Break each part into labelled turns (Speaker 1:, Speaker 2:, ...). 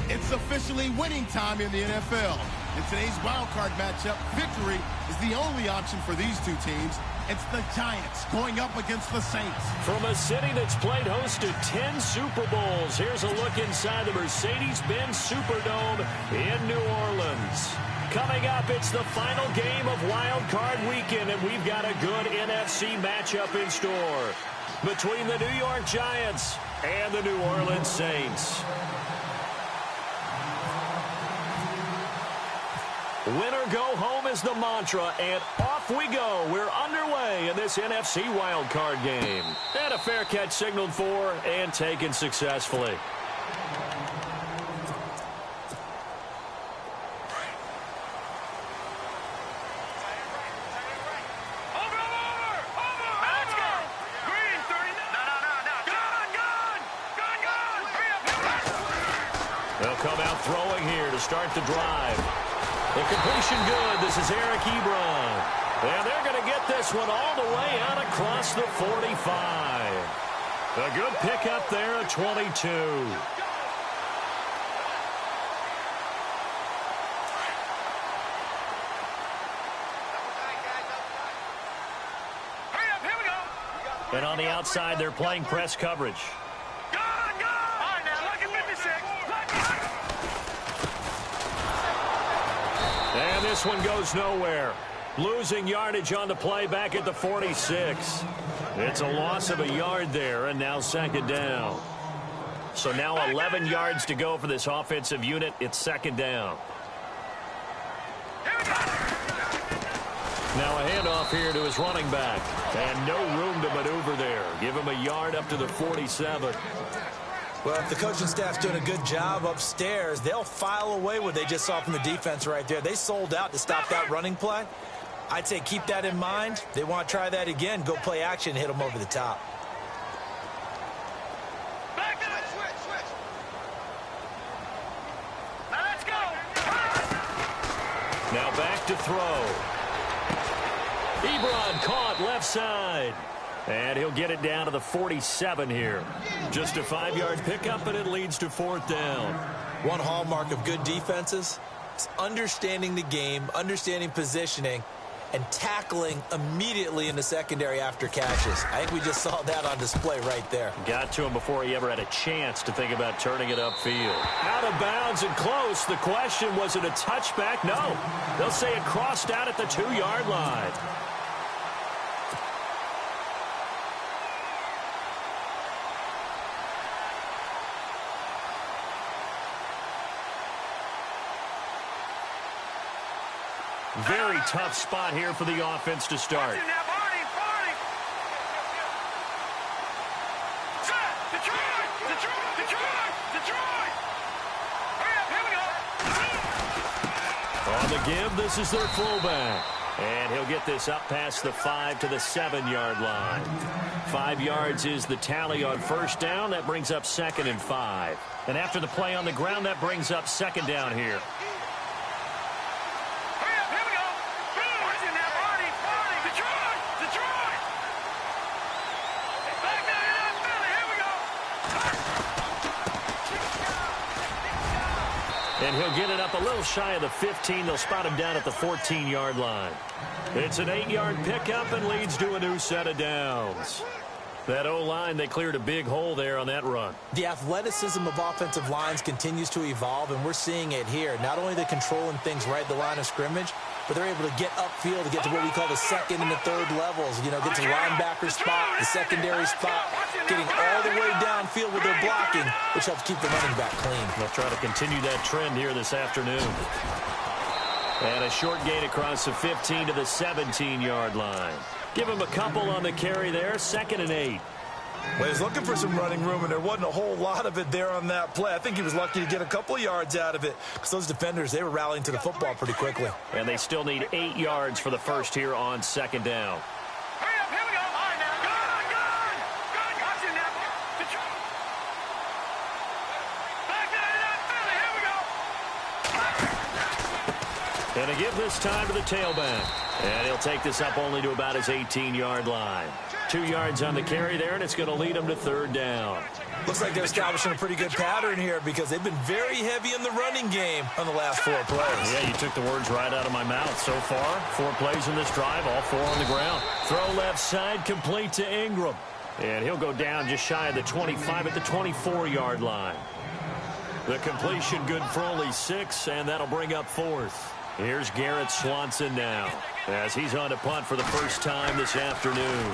Speaker 1: It's officially winning time in the NFL. In today's wild card matchup, victory is the only option for these two teams. It's the Giants going up against the Saints.
Speaker 2: From a city that's played host to 10 Super Bowls, here's a look inside the Mercedes-Benz Superdome in New Orleans. Coming up, it's the final game of Wild Card Weekend, and we've got a good NFC matchup in store between the New York Giants and the New Orleans Saints. Winner go home is the mantra, and off we go. We're underway in this NFC wildcard game. And a fair catch signaled for and taken successfully. They'll come out throwing here to start the drive. The completion good. This is Eric Ebron. And they're going to get this one all the way out across the 45. A good pickup there at 22. And on the outside, they're playing press coverage. And this one goes nowhere. Losing yardage on the play back at the 46. It's a loss of a yard there, and now second down. So now 11 yards to go for this offensive unit. It's second down. Now a handoff here to his running back. And no room to maneuver there. Give him a yard up to the 47.
Speaker 3: Well, if the coaching staff's doing a good job upstairs, they'll file away what they just saw from the defense right there. They sold out to stop that running play. I'd say keep that in mind. They want to try that again. Go play action, hit them over the top.
Speaker 4: Switch. Now let's go.
Speaker 2: Now back to throw. Ebron caught left side. And he'll get it down to the 47 here. Just a 5-yard pickup, and it leads to fourth down.
Speaker 3: One hallmark of good defenses is understanding the game, understanding positioning, and tackling immediately in the secondary after catches. I think we just saw that on display right there.
Speaker 2: Got to him before he ever had a chance to think about turning it upfield. Out of bounds and close. The question, was it a touchback? No. They'll say it crossed out at the 2-yard line. Very tough spot here for the offense to start. On the give, this is their fullback. And he'll get this up past the 5 to the 7-yard line. 5 yards is the tally on first down. That brings up second and 5. And after the play on the ground, that brings up second down here. And he'll get it up a little shy of the 15. They'll spot him down at the 14-yard line. It's an 8-yard pickup and leads to a new set of downs. That O-line, they cleared a big hole there on that run.
Speaker 3: The athleticism of offensive lines continues to evolve, and we're seeing it here. Not only they're controlling things right at the line of scrimmage, but they're able to get upfield to get to what we call the second and the third levels. You know, get to the linebacker spot, the secondary spot, getting all the way downfield with their blocking, which helps keep the running back clean.
Speaker 2: They'll try to continue that trend here this afternoon. And a short gain across the 15 to the 17-yard line. Give him a couple on the carry there, second and 8.
Speaker 3: Well, he's looking for some running room, and there wasn't a whole lot of it there on that play. I think he was lucky to get a couple of yards out of it because those defenders, they were rallying to the football pretty quickly.
Speaker 2: And they still need 8 yards for the first here on second down.
Speaker 4: Hurry up, here we go. All right, now. Gun. Watch it now. Back there, here we go.
Speaker 2: And a give this time to the tailback. And he'll take this up only to about his 18-yard line. 2 yards on the carry there, and it's going to lead him to third down.
Speaker 3: Looks like they're establishing a pretty good pattern here because they've been very heavy in the running game on the last 4 plays.
Speaker 2: Yeah, you took the words right out of my mouth. So far, 4 plays in this drive, all 4 on the ground. Throw left side, complete to Ingram. And he'll go down just shy of the 25 at the 24-yard line. The completion good for only 6, and that'll bring up 4th. Here's Garrett Swanson now as he's on to punt for the first time this afternoon.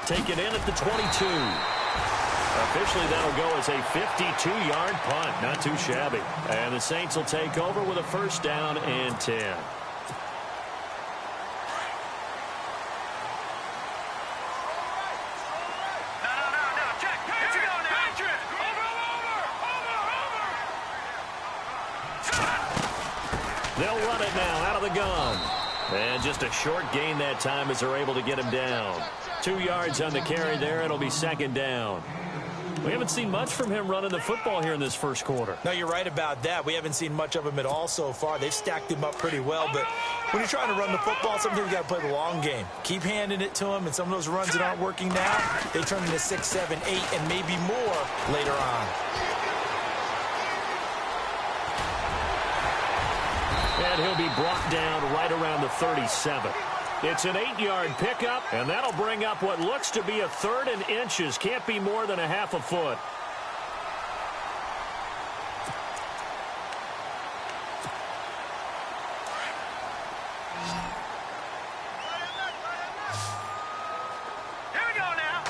Speaker 2: Taken in at the 22. Officially, that'll go as a 52-yard punt. Not too shabby. And the Saints will take over with a first down and 10. They'll run it now out of the gun. And just a short gain that time as they're able to get him down. 2 yards on the carry there. It'll be second down. We haven't seen much from him running the football here in this first quarter.
Speaker 3: No, you're right about that. We haven't seen much of him at all so far. They've stacked him up pretty well. But when you're trying to run the football, sometimes you got to play the long game. Keep handing it to him. And some of those runs that aren't working now, they turn into 6, 7, 8, and maybe more later on.
Speaker 2: And he'll be brought down right around the 37. It's an 8-yard pickup, and that'll bring up what looks to be a 3rd and inches. Can't be more than a half a foot.
Speaker 4: Here we go now.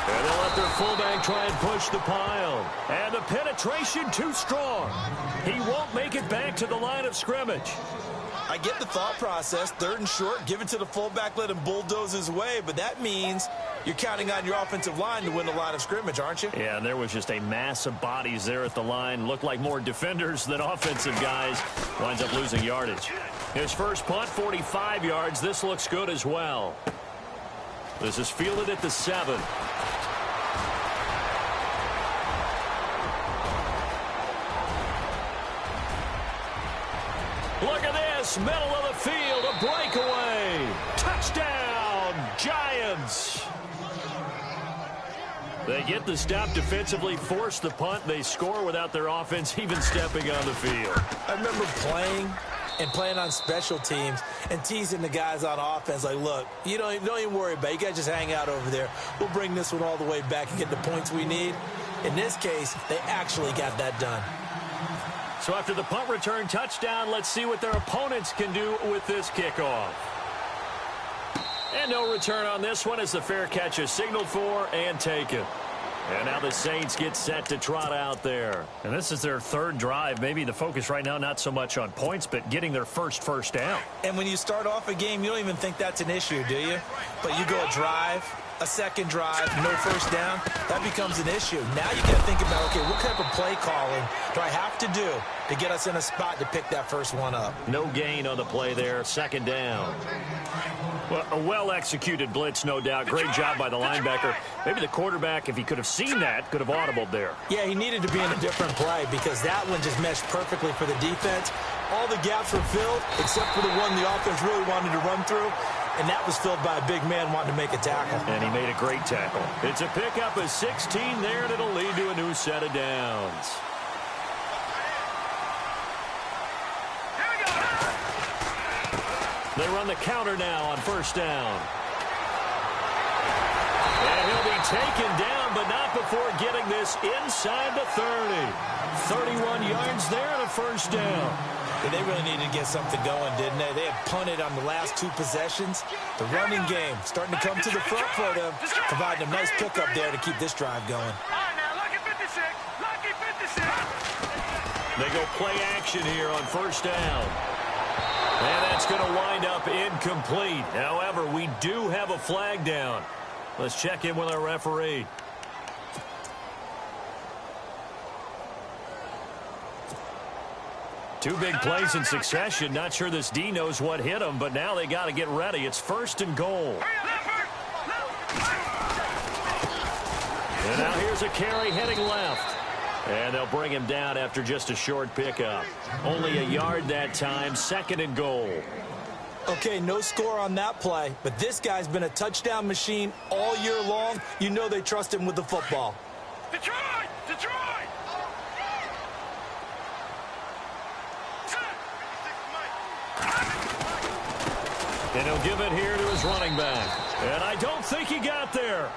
Speaker 2: And they'll let their fullback try and push the pile. And the penetration too strong. He won't make it back to the line of scrimmage.
Speaker 3: I get the thought process. 3rd and short, give it to the fullback, let him bulldoze his way. But that means you're counting on your offensive line to win the line of scrimmage, aren't you?
Speaker 2: Yeah, and there was just a mass of bodies there at the line. Looked like more defenders than offensive guys. Winds up losing yardage. His first punt, 45 yards. This looks good as well. This is fielded at the 7. Look at this, middle of the field, a breakaway. Touchdown, Giants. They get the stop defensively, force the punt. They score without their offense even stepping on the field.
Speaker 3: I remember playing on special teams and teasing the guys on offense like, look, you don't even worry about it. You guys just hang out over there. We'll bring this one all the way back and get the points we need. In this case, they actually got that done.
Speaker 2: So after the punt return touchdown, let's see what their opponents can do with this kickoff. And no return on this one as the fair catch is signaled for and taken. And now the Saints get set to trot out there. And this is their 3rd drive. Maybe the focus right now not so much on points, but getting their first down.
Speaker 3: And when you start off a game, you don't even think that's an issue, do you? But you go a drive, a second drive, no first down, that becomes an issue. Now you got to think about, okay, what type of play calling do I have to do to get us in a spot to pick that first one up?
Speaker 2: No gain on the play there, second down. Well, a well-executed blitz, no doubt. Great job by the linebacker. Maybe the quarterback, if he could have seen that, could have audibled there.
Speaker 3: Yeah, he needed to be in a different play because that one just meshed perfectly for the defense. All the gaps were filled except for the one the offense really wanted to run through. And that was filled by a big man wanting to make a tackle.
Speaker 2: And he made a great tackle. It's a pickup of 16 there, and it'll lead to a new set of downs. They run the counter now on first down. And he'll be taken down, but not before getting this inside the 30. 31 yards there and a first down.
Speaker 3: They really needed to get something going, didn't they? They had punted on the last 2 possessions. The running game starting to come to the front for them, providing a nice pickup there to keep this drive going.
Speaker 4: All right, now, lucky 56. Lucky 56.
Speaker 2: They go play action here on first down. And that's going to wind up incomplete. However, we do have a flag down. Let's check in with our referee. Two big plays in succession. Not sure this D knows what hit him, but now they got to get ready. It's 1st and goal. And now here's a carry heading left. And they'll bring him down after just a short pickup. Only a yard that time, 2nd and goal.
Speaker 3: Okay, no score on that play, but this guy's been a touchdown machine all year long. You know they trust him with the football.
Speaker 4: Detroit! Detroit!
Speaker 2: And he'll give it here to his running back. And I don't think he got there.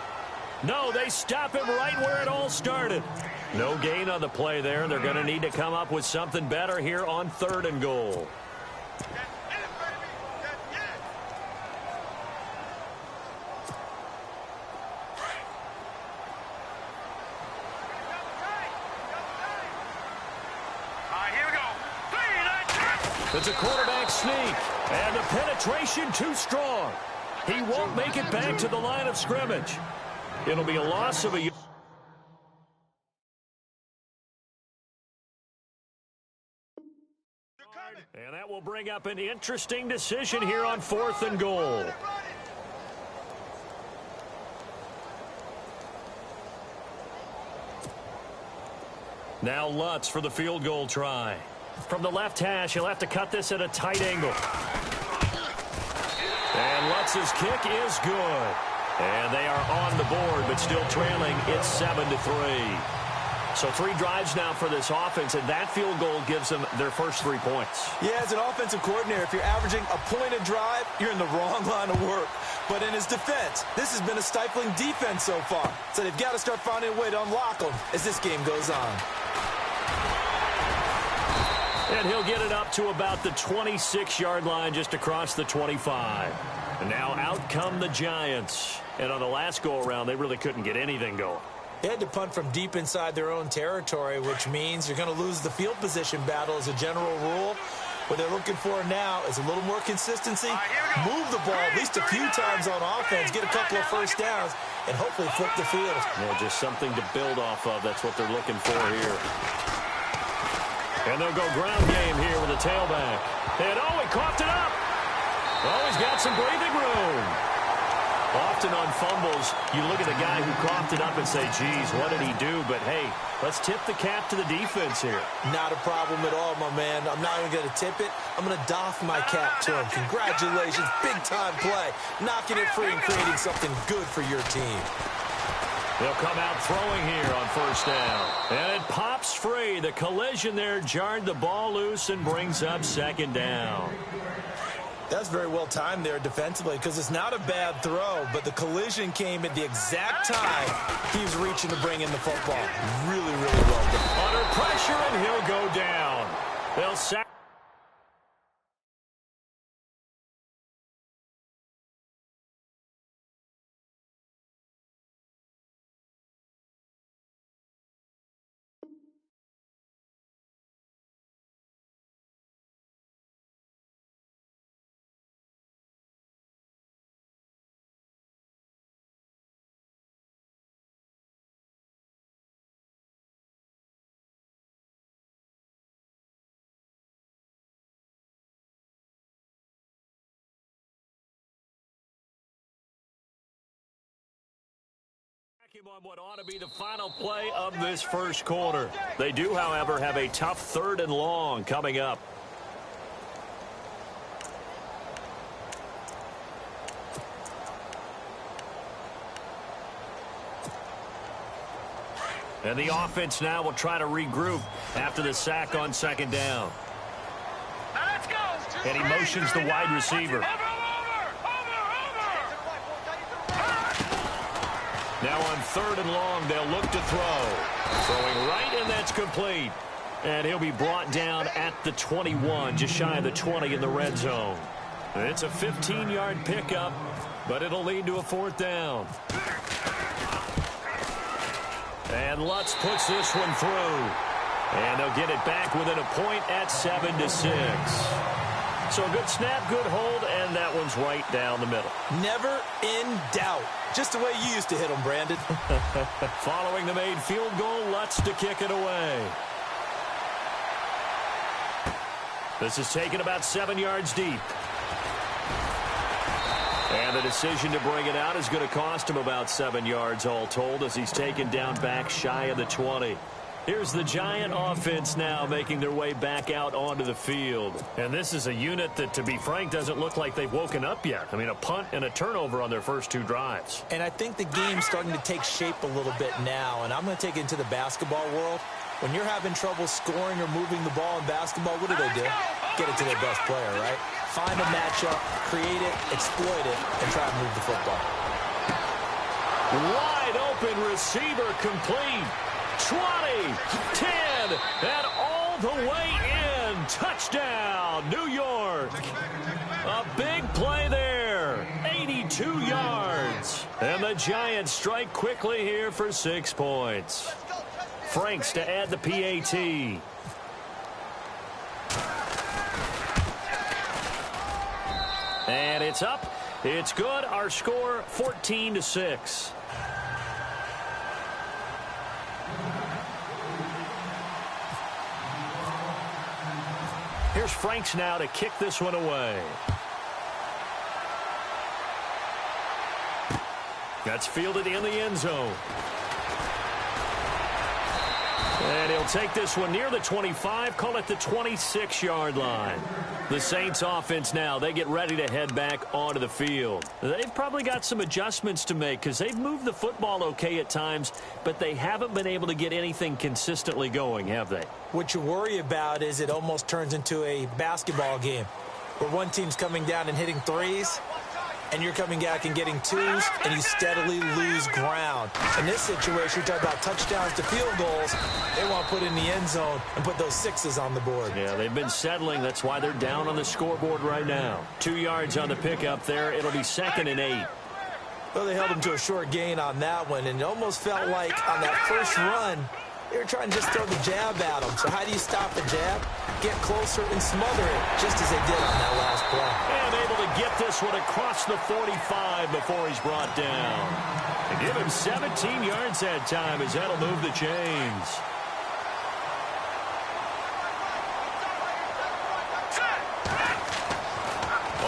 Speaker 2: No, they stop him right where it all started. No gain on the play there. They're going to need to come up with something better here on 3rd and goal. It's a quarterback sneak, and the penetration too strong. He won't make it back to the line of scrimmage. It'll be a loss of a... And that will bring up an interesting decision here on 4th and goal. Now Lutz for the field goal try. From the left hash, he'll have to cut this at a tight angle. And Lutz's kick is good. And they are on the board, but still trailing. It's 7-3. So 3 drives now for this offense, and that field goal gives them their first 3 points.
Speaker 3: Yeah, as an offensive coordinator, if you're averaging a point a drive, you're in the wrong line of work. But in his defense, this has been a stifling defense so far. So they've got to start finding a way to unlock them as this game goes on.
Speaker 2: And he'll get it up to about the 26-yard line, just across the 25. And now out come the Giants. And on the last go-around, they really couldn't get anything going.
Speaker 3: They had to punt from deep inside their own territory, which means you're going to lose the field position battle as a general rule. What they're looking for now is a little more consistency, move the ball at least a few times on offense, get a couple of first downs, and hopefully flip the field.
Speaker 2: Yeah, just something to build off of. That's what they're looking for here. And they'll go ground game here with a tailback. And, oh, he coughed it up. Oh, he's got some breathing room. Often on fumbles, you look at the guy who coughed it up and say, geez, what did he do? But, hey, let's tip the cap to the defense here.
Speaker 3: Not a problem at all, my man. I'm not even going to tip it. I'm going to doff my cap to him. Congratulations. Big-time play. Knocking it free and creating something good for your team.
Speaker 2: They'll come out throwing here on first down. And it pops free. The collision there jarred the ball loose and brings up second down.
Speaker 3: That's very well timed there defensively because it's not a bad throw, but the collision came at the exact time he was reaching to bring in the football. Really, really well done.
Speaker 2: Under pressure, and he'll go down. They'll sack. Him on what ought to be the final play of this first quarter. They do, however, have a tough 3rd and long coming up. And the offense now will try to regroup after the sack on second down.
Speaker 4: Now let's go.
Speaker 2: And he motions the wide receiver. Now on 3rd and long, they'll look to throw. Throwing right, and that's complete. And he'll be brought down at the 21, just shy of the 20 in the red zone. It's a 15-yard pickup, but it'll lead to a 4th down. And Lutz puts this one through. And they'll get it back within a point at 7-6. So a good snap, good hold, and that one's right down the middle.
Speaker 3: Never in doubt. Just the way you used to hit them, Brandon.
Speaker 2: Following the made field goal, Lutz to kick it away. This is taken about 7 yards deep. And the decision to bring it out is going to cost him about 7 yards all told as he's taken down back shy of the 20. Here's the Giant offense now making their way back out onto the field. And this is a unit that, to be frank, doesn't look like they've woken up yet. I mean, a punt and a turnover on their first 2 drives.
Speaker 3: And I think the game's starting to take shape a little bit now. And I'm going to take it into the basketball world. When you're having trouble scoring or moving the ball in basketball, what do? Get it to their best player, right? Find a matchup, create it, exploit it, and try to move the football.
Speaker 2: Wide open receiver complete. 20, 10, and all the way in. Touchdown, New York. A big play there. 82 yards. And the Giants strike quickly here for 6 points. Franks to add the PAT. And it's up. It's good. Our score, 14-6. Here's Franks now to kick this one away. That's fielded in the end zone. And he'll take this one near the 25, call it the 26-yard line. The Saints offense now, they get ready to head back onto the field. They've probably got some adjustments to make because they've moved the football okay at times, but they haven't been able to get anything consistently going, have they?
Speaker 3: What you worry about is it almost turns into a basketball game where one team's coming down and hitting threes, and you're coming back and getting twos, and you steadily lose ground. In this situation, you're talking about touchdowns to field goals. They want to put in the end zone and put those 6s on the board.
Speaker 2: Yeah, they've been settling. That's why they're down on the scoreboard right now. 2 yards on the pickup there. It'll be 2nd and 8.
Speaker 3: Well, they held them to a short gain on that one, and it almost felt like on that first run, they were trying to just throw the jab at them. So how do you stop a jab? Get closer and smother it, just as they did on that last play.
Speaker 2: And able to get this one across the 45 before he's brought down. And give him 17 yards that time as that'll move the chains.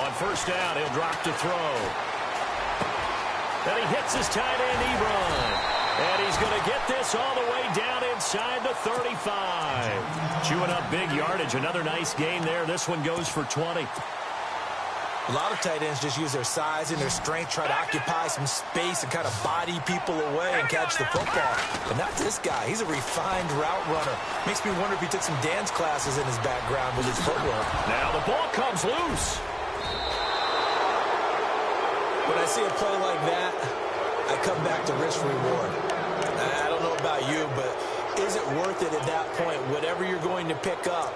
Speaker 2: On first down, he'll drop to throw. And he hits his tight end, Ebron. And he's going to get this all the way down inside the 35. Chewing up big yardage. Another nice gain there. This one goes for 20.
Speaker 3: A lot of tight ends just use their size and their strength, try to occupy some space and kind of body people away and catch the football. But not this guy. He's a refined route runner. Makes me wonder if he took some dance classes in his background with his footwork.
Speaker 2: Now the ball comes loose.
Speaker 3: When I see a play like that, I come back to risk-reward. I don't know about you, but is it worth it at that point, whatever you're going to pick up,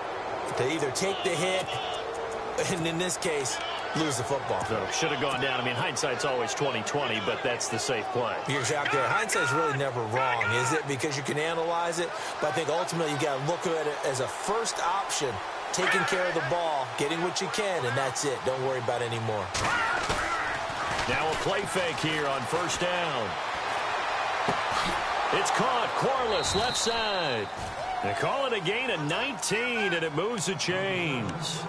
Speaker 3: to either take the hit, and in this case, lose the football?
Speaker 2: So should have gone down. I mean, hindsight's always 20/20, but that's the safe play.
Speaker 3: You're exactly right. Hindsight's really never wrong, is it? Because you can analyze it, but I think ultimately you got to look at it as a first option, taking care of the ball, getting what you can, and that's it. Don't worry about it anymore.
Speaker 2: Now a play fake here on first down. It's caught. Corliss, left side. They call it a gain of 19, and it moves the chains.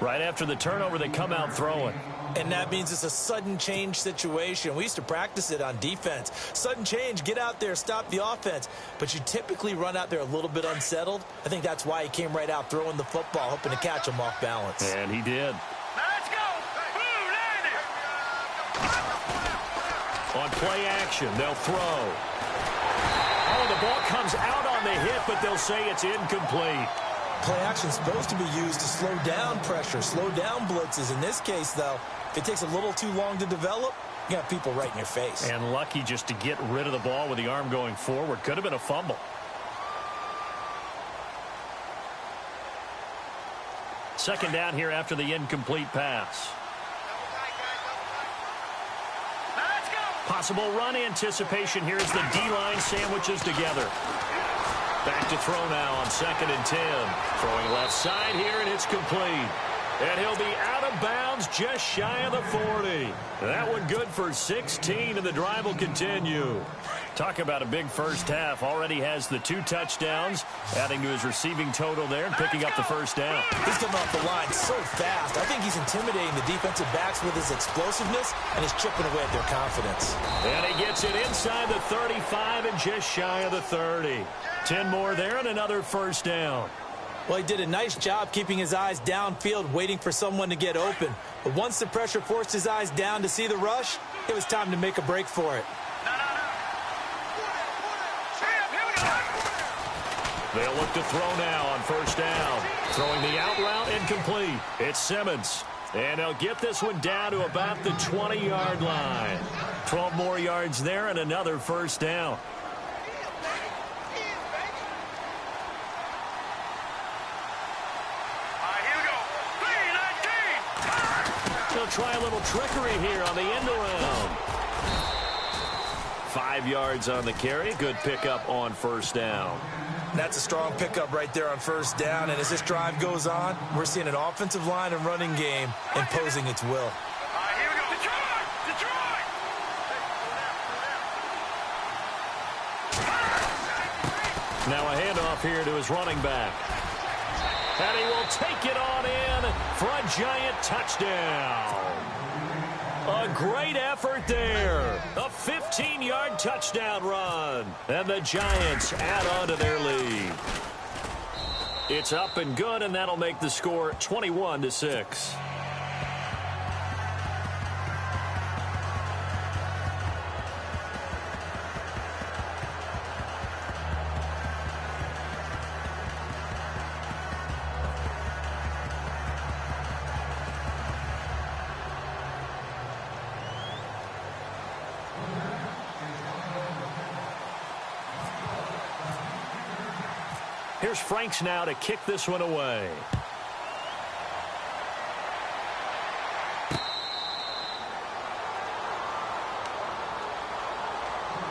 Speaker 2: Right after the turnover, they come out throwing.
Speaker 3: And that means it's a sudden change situation. We used to practice it on defense. Sudden change, get out there, stop the offense. But you typically run out there a little bit unsettled. I think that's why he came right out throwing the football, hoping to catch him off balance.
Speaker 2: And he did.
Speaker 4: Let's go. Boom, land it.
Speaker 2: On play action, they'll throw. Oh, the ball comes out on the hit, but they'll say it's incomplete.
Speaker 3: Play action's supposed to be used to slow down pressure, slow down blitzes. In this case, though, if it takes a little too long to develop, you got people right in your face.
Speaker 2: And lucky just to get rid of the ball with the arm going forward. Could have been a fumble. Second down here after the incomplete pass.
Speaker 4: Let's go.
Speaker 2: Possible run anticipation here as the D-line sandwiches together. Back to throw now on 2nd and 10. Throwing left side here, and it's complete. And he'll be out of bounds just shy of the 40. That one good for 16, and the drive will continue. Talk about a big first half. Already has the 2 touchdowns, adding to his receiving total there and picking up the first down.
Speaker 3: He's coming off the line so fast. I think he's intimidating the defensive backs with his explosiveness, and he's chipping away at their confidence.
Speaker 2: And he gets it inside the 35 and just shy of the 30. 10 more there and another first down.
Speaker 3: Well, he did a nice job keeping his eyes downfield, waiting for someone to get open. But once the pressure forced his eyes down to see the rush, it was time to make a break for it.
Speaker 2: They'll look to throw now on first down. Throwing the out route incomplete. It's Simmons. And he'll get this one down to about the 20-yard line. 12 more yards there and another first down. He'll try a little trickery here on the end around. 5 yards on the carry. Good pickup on first down.
Speaker 3: That's a strong pickup right there on first down. And as this drive goes on, we're seeing an offensive line and running game imposing its will.
Speaker 4: Here we go. Detroit!
Speaker 2: Now a handoff here to his running back. And he will take it on in for a giant touchdown. A great effort there. A 15-yard touchdown run. And the Giants add on to their lead. It's up and good, and that'll make the score 21-6. Here's Franks now to kick this one away.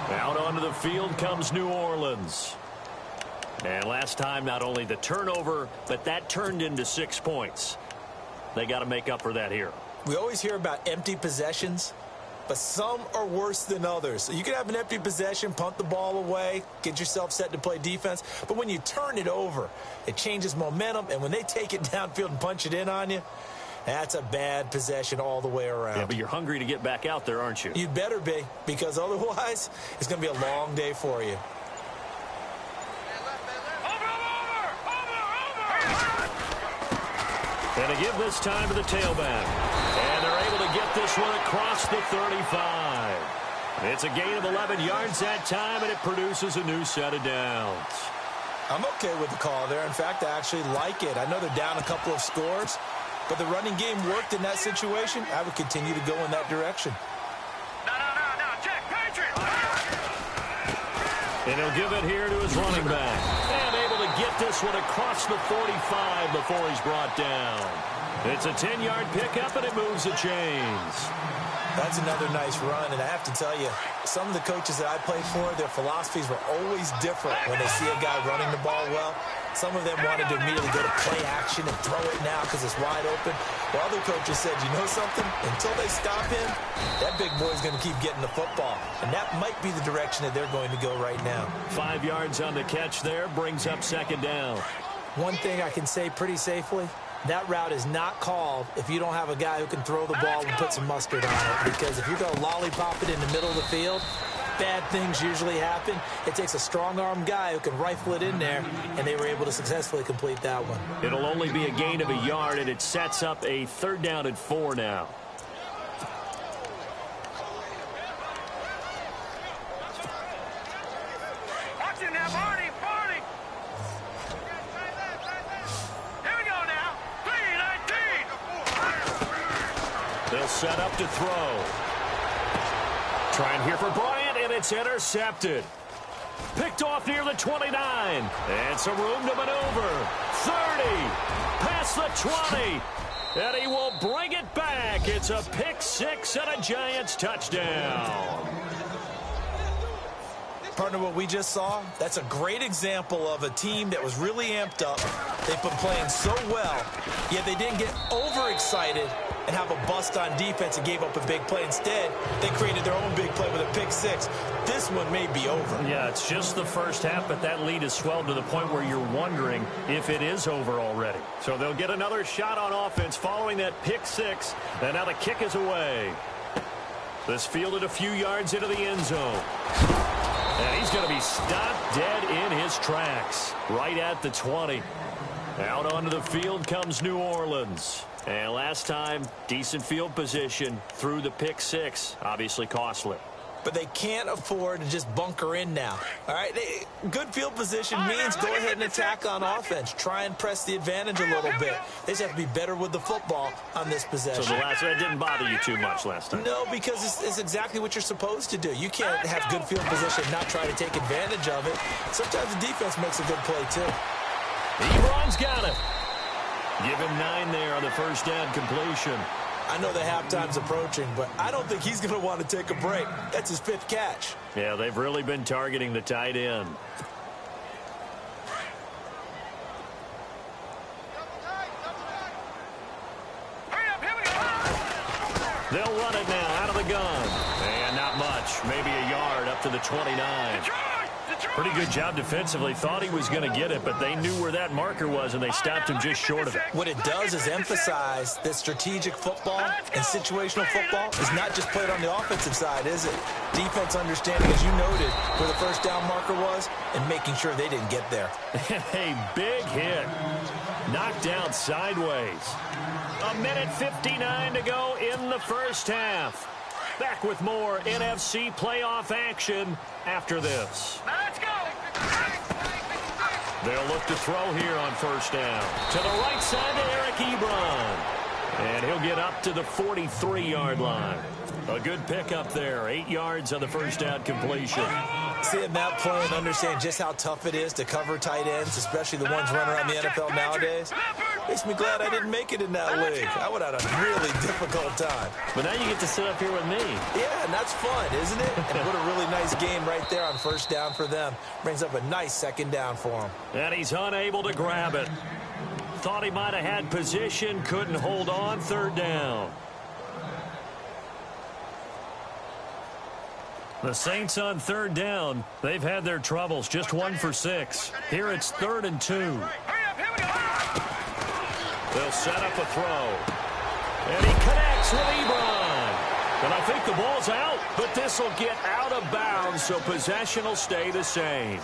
Speaker 2: Out onto the field comes New Orleans. And last time, not only the turnover, but that turned into 6 points. They got to make up for that here.
Speaker 3: We always hear about empty possessions, but some are worse than others. So you can have an empty possession, punt the ball away, get yourself set to play defense. But when you turn it over, it changes momentum. And when they take it downfield and punch it in on you, that's a bad possession all the way around.
Speaker 2: Yeah, but you're hungry to get back out there, aren't you?
Speaker 3: You'd better be, because otherwise it's going to be a long day for you.
Speaker 2: And to give this time to the tailback. And they're able to get this one across the 35. It's a gain of 11 yards that time, and it produces a new set of downs.
Speaker 3: I'm okay with the call there. In fact, I actually like it. I know they're down a couple of scores, but the running game worked in that situation. I would continue to go in that direction.
Speaker 4: No, Jack Patriot.
Speaker 2: And he'll give it here to his running back. And able to get this one across the 45 before he's brought down. It's a 10-yard pickup, and it moves the chains.
Speaker 3: That's another nice run, and I have to tell you, some of the coaches that I played for, their philosophies were always different when they see a guy running the ball well. Some of them wanted to immediately go to play action and throw it now because it's wide open. While other coaches said, you know something? Until they stop him, that big boy's going to keep getting the football. And that might be the direction that they're going to go right now.
Speaker 2: 5 yards on the catch there, brings up second down.
Speaker 3: One thing I can say pretty safely, that route is not called if you don't have a guy who can throw the ball and put some mustard on it. Because if you're going to lollipop it in the middle of the field, bad things usually happen. It takes a strong-arm guy who can rifle it in there, and they were able to successfully complete that one.
Speaker 2: It'll only be a gain of a yard, and it sets up a 3rd down and 4 now.
Speaker 4: Watch him now, Barney. Here we go now. 3-19.
Speaker 2: They'll set up to throw. Trying here for Bryant, and it's intercepted. Picked off near the 29. And some room to maneuver. 30. Past the 20. And he will bring it back. It's a pick 6 and a Giants touchdown.
Speaker 3: Partner, what we just saw, that's a great example of a team that was really amped up. They've been playing so well, yet they didn't get overexcited and have a bust on defense and gave up a big play. Instead, they created their own big play with a pick six. This one may be over.
Speaker 2: Yeah, it's just the first half, but that lead has swelled to the point where you're wondering if it is over already. So they'll get another shot on offense following that pick six, and now the kick is away. This fielded a few yards into the end zone. And he's going to be stopped dead in his tracks, right at the 20. Out onto the field comes New Orleans. And last time, decent field position through the pick six. Obviously costly.
Speaker 3: But they can't afford to just bunker in now. All right, good field position means go ahead and attack on offense. Try and press the advantage a little bit. They just have to be better with the football on this possession.
Speaker 2: So that didn't bother you too much last time?
Speaker 3: No, because it's exactly what you're supposed to do. You can't have good field position and not try to take advantage of it. Sometimes the defense makes a good play, too.
Speaker 2: Ebron's got it. Give him 9 there on the first down completion.
Speaker 3: I know the halftime's approaching, but I don't think he's going to want to take a break. That's his 5th catch.
Speaker 2: Yeah, they've really been targeting the tight end. They'll run it now out of the gun. And not much. Maybe a yard up to the 29. Pretty good job defensively. Thought he was going to get it, but they knew where that marker was, and they stopped him just short of it.
Speaker 3: What it does is emphasize that strategic football and situational football is not just played on the offensive side, is it? Defense understanding, as you noted, where the first down marker was and making sure they didn't get there.
Speaker 2: A big hit. Knocked down sideways. 1:59 to go in the first half. Back with more NFC playoff action after this.
Speaker 4: Let's go.
Speaker 2: They'll look to throw here on first down. To the right side to Eric Ebron. And he'll get up to the 43-yard line. A good pickup there. 8 yards on the first down completion.
Speaker 3: Seeing that play and understand just how tough it is to cover tight ends, especially the ones running around the NFL nowadays, makes me glad I didn't make it in that league. I would have had a really difficult time.
Speaker 2: But now you get to sit up here with me.
Speaker 3: Yeah, and that's fun, isn't it? And what a really nice game right there on first down for them. Brings up a nice second down for them.
Speaker 2: And he's unable to grab it. Thought he might have had position, couldn't hold on, third down. The Saints on third down. They've had their troubles, just 1 for 6. Here it's 3rd and 2. They'll set up a throw. And he connects with Ebron. And I think the ball's out, but this will get out of bounds, so possession will stay the same.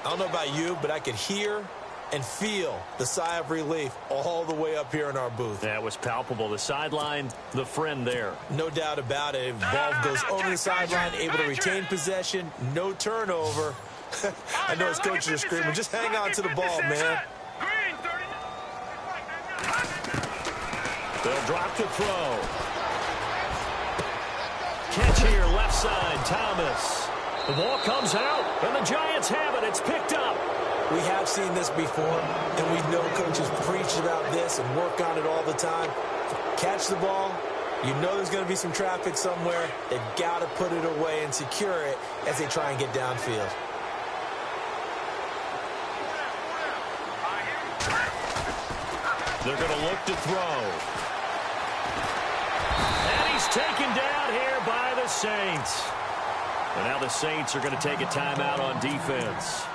Speaker 3: I don't know about you, but I could hear and feel the sigh of relief all the way up here in our booth.
Speaker 2: That was palpable. The sideline, the friend there.
Speaker 3: No doubt about it. Ball goes over the sideline, able to retain possession, no turnover. I know his coaches are screaming, just hang on to the ball, man.
Speaker 2: They'll drop the throw. Catch here, left side, Thomas. The ball comes out, and the Giants have it. It's picked up.
Speaker 3: We have seen this before, and we know coaches preach about this and work on it all the time. Catch the ball. You know there's going to be some traffic somewhere. They've got to put it away and secure it as they try and get downfield.
Speaker 2: They're going to look to throw. And he's taken down here by the Saints. And now the Saints are going to take a timeout on defense.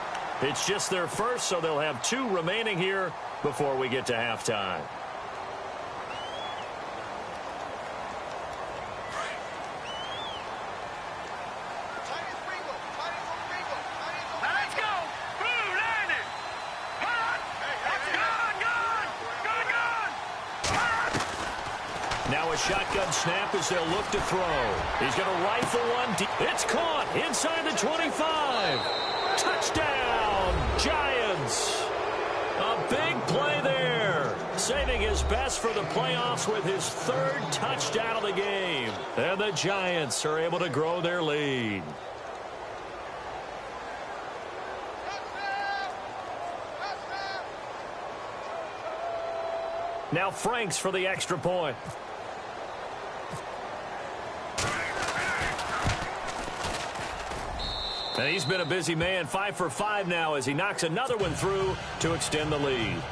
Speaker 2: It's just their first, so they'll have 2 remaining here before we get to halftime.
Speaker 4: Let's go. Blue landing. Good.
Speaker 2: Now a shotgun snap as they'll look to throw. He's going to rifle one deep. It's caught inside the 25. Touchdown, Giants. A big play there. Saving his best for the playoffs with his 3rd touchdown of the game. And the Giants are able to grow their lead. Now Franks for the extra point. And he's been a busy man, 5 for 5 now as he knocks another one through to extend the lead.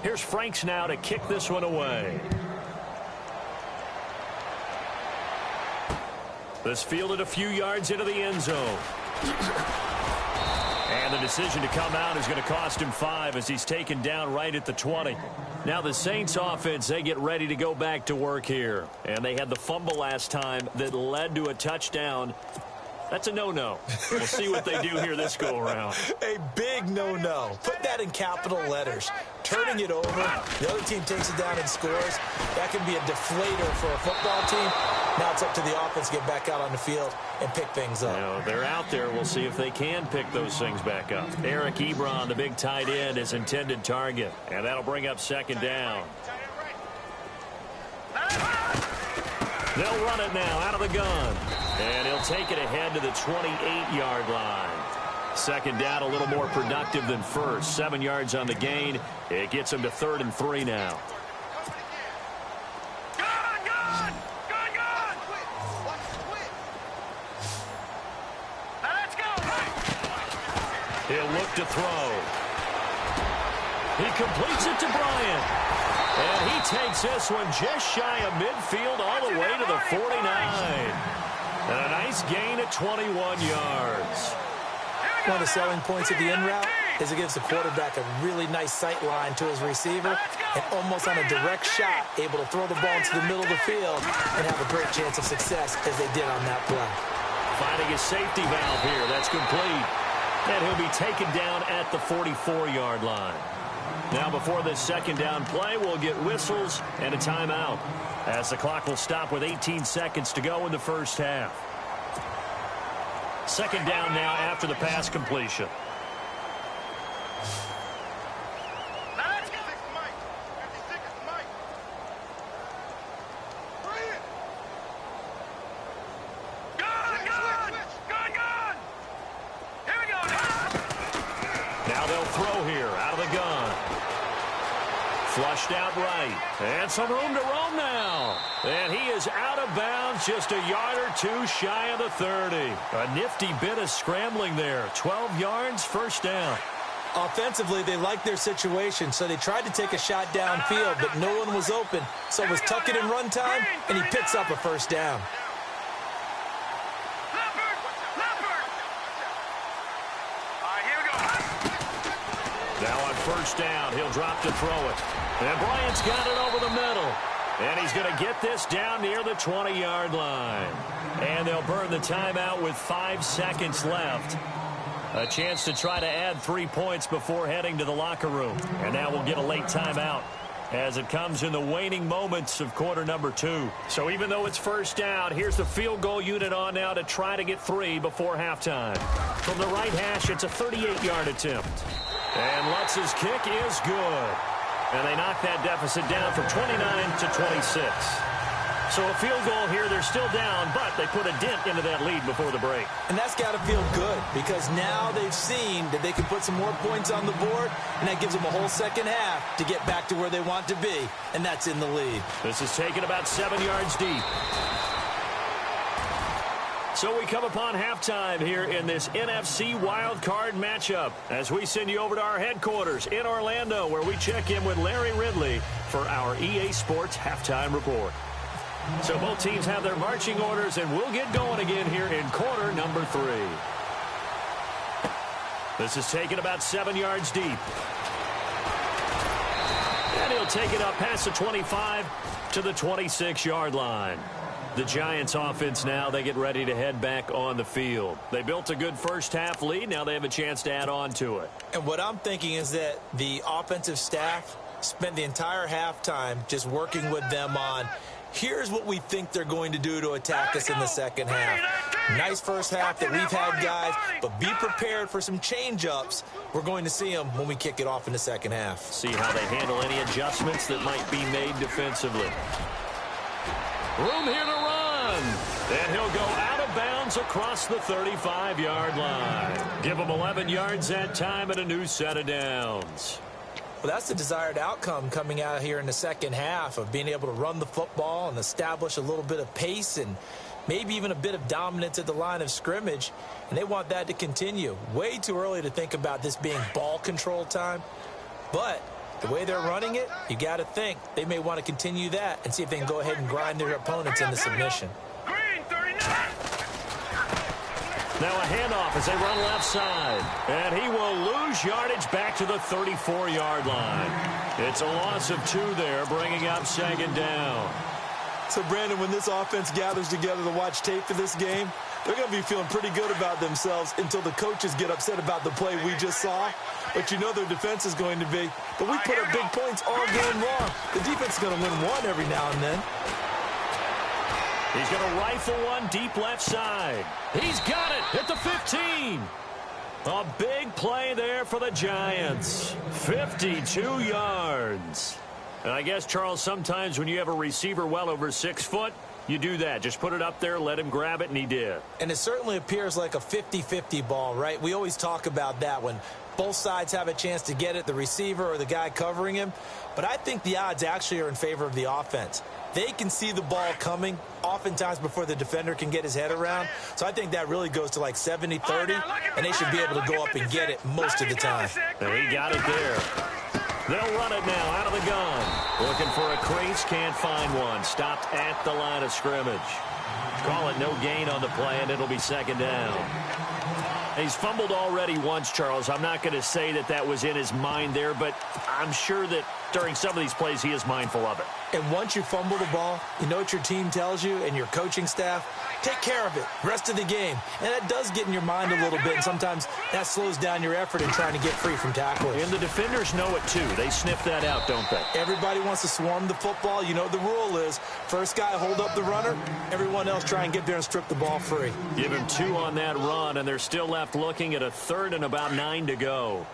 Speaker 2: Here's Franks now to kick this one away. This fielded a few yards into the end zone. And the decision to come out is going to cost him 5 as he's taken down right at the 20. Now the Saints offense, they get ready to go back to work here. And they had the fumble last time that led to a touchdown. That's a no-no. We'll see what they do here this go-around.
Speaker 3: A big no-no. Put that in capital letters. Turning it over, the other team takes it down and scores. That can be a deflator for a football team. Now it's up to the offense to get back out on the field and pick things up.
Speaker 2: You know, they're out there. We'll see if they can pick those things back up. Eric Ebron, the big tight end, is intended target. And that'll bring up second down. They'll run it now out of the gun. And he'll take it ahead to the 28-yard line. Second down, a little more productive than first. 7 yards on the gain. It gets him to 3rd and 3 now. He'll look to throw. He completes it to Bryant. And he takes this one just shy of midfield all the way to the 49. And a nice gain at 21 yards.
Speaker 3: One of the selling points of the in route is it gives the quarterback a really nice sight line to his receiver and almost on a direct shot able to throw the ball into the middle of the field and have a great chance of success as they did on that play.
Speaker 2: Finding his safety valve here. That's complete. And he'll be taken down at the 44-yard line. Now before this second down play, we'll get whistles and a timeout as the clock will stop with 18 seconds to go in the first half. Second down now after the pass completion. Now they'll throw here out of the gun. Flushed out right. And some room to roam now. And he is out of bounds just a yard or two shy of the 30. A nifty bit of scrambling there. 12 yards, first down.
Speaker 3: Offensively, they liked their situation, so they tried to take a shot downfield, but no one was open. So it was tuck it in run time, and he picks up a first down.
Speaker 2: Now on first down, he'll drop to throw it. And Bryant's got it over the middle. And he's going to get this down near the 20-yard line. And they'll burn the timeout with 5 seconds left. A chance to try to add 3 points before heading to the locker room. And now we'll get a late timeout as it comes in the waning moments of quarter number 2. So even though it's first down, here's the field goal unit on now to try to get 3 before halftime. From the right hash, it's a 38-yard attempt. And Lutz's kick is good. And they knock that deficit down from 29 to 26. So a field goal here, they're still down, but they put a dent into that lead before the break.
Speaker 3: And that's got to feel good because now they've seen that they can put some more points on the board, and that gives them a whole second half to get back to where they want to be, and that's in the lead.
Speaker 2: This is taken about 7 yards deep. So we come upon halftime here in this NFC wildcard matchup as we send you over to our headquarters in Orlando where we check in with Larry Ridley for our EA Sports Halftime Report. So both teams have their marching orders, and we'll get going again here in quarter number 3. This is taken about 7 yards deep. And he'll take it up past the 25 to the 26-yard line. The Giants offense now, they get ready to head back on the field. They built a good first half lead. Now they have a chance to add on to it.
Speaker 3: And what I'm thinking is that the offensive staff spent the entire halftime just working with them on, here's what we think they're going to do to attack us in the second half. Nice first half that we've had, guys, but be prepared for some change-ups. We're going to see them when we kick it off in the second half.
Speaker 2: See how they handle any adjustments that might be made defensively. Room here to run. And he'll go out of bounds across the 35-yard line. Give him 11 yards that time and a new set of downs.
Speaker 3: Well, that's the desired outcome coming out here in the second half of being able to run the football and establish a little bit of pace and maybe even a bit of dominance at the line of scrimmage, and they want that to continue. Way too early to think about this being ball control time, but the way they're running it, you got to think they may want to continue that and see if they can go ahead and grind their opponents into submission.
Speaker 2: Now a handoff as they run left side. And he will lose yardage back to the 34-yard line. It's a loss of 2 there, bringing up second down.
Speaker 3: So, Brandon, when this offense gathers together to watch tape for this game, they're going to be feeling pretty good about themselves until the coaches get upset about the play we just saw. But you know their defense is going to be. But we put up big points all game long. The defense is going to win one every now and then.
Speaker 2: He's going to rifle one deep left side. He's got it at the 15. A big play there for the Giants. 52 yards. And I guess, Charles, sometimes when you have a receiver well over 6 foot, you do that. Just put it up there, let him grab it, and he did.
Speaker 3: And it certainly appears like a 50-50 ball, right? We always talk about that when both sides have a chance to get it, the receiver or the guy covering him. But I think the odds actually are in favor of the offense. They can see the ball coming oftentimes before the defender can get his head around. So I think that really goes to like 70-30, and they should be able to go up and get it most of the time.
Speaker 2: And he got it there. They'll run it now out of the gun. Looking for a crease, can't find one. Stopped at the line of scrimmage. Call it no gain on the play, and it'll be second down. He's fumbled already once, Charles. I'm not going to say that that was in his mind there, but I'm sure that during some of these plays he is mindful of it.
Speaker 3: And once you fumble the ball, you know what your team tells you and your coaching staff? Take care of it rest of the game. And that does get in your mind a little bit, and sometimes that slows down your effort in trying to get free from tackles.
Speaker 2: And the defenders know it too. They sniff that out, don't they?
Speaker 3: Everybody wants to swarm the football. You know the rule is first guy hold up the runner, everyone else try and get there and strip the ball free.
Speaker 2: Give him 2 on that run, and they're still left looking at a 3rd and about 9 to go.